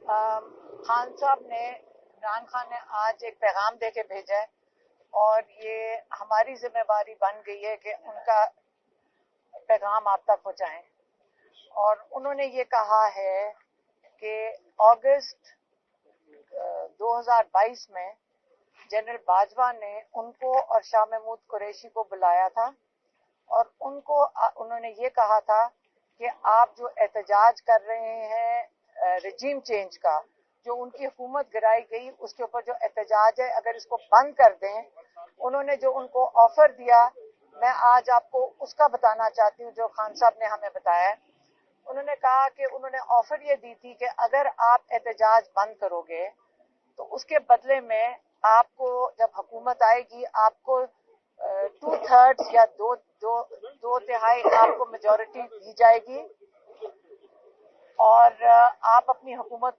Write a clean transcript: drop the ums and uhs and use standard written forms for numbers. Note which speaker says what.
Speaker 1: खान साहब ने, इमरान खान ने आज एक पैगाम दे के भेजा है और ये हमारी जिम्मेवारी बन गई है कि उनका पैगाम आप तक पहुंचाएं। और उन्होंने ये कहा है कि अगस्त 2022 में जनरल बाजवा ने उनको और शाह महमूद कुरैशी को बुलाया था और उन्होंने ये कहा था कि आप जो एहतजाज कर रहे हैं रिजीम चेंज का, जो उनकी हुकूमत गिराई गई उसके ऊपर जो एहतजाज है, अगर इसको बंद कर दें। उन्होंने जो उनको ऑफर दिया, मैं आज आपको उसका बताना चाहती हूँ जो खान साहब ने हमें बताया है। उन्होंने कहा कि उन्होंने ऑफर ये दी थी कि अगर आप एहतजाज बंद करोगे तो उसके बदले में आपको, जब हुकूमत आएगी, आपको 2/3 या दो तिहाई आपको मेजॉरिटी दी जाएगी और आप अपनी हुकूमत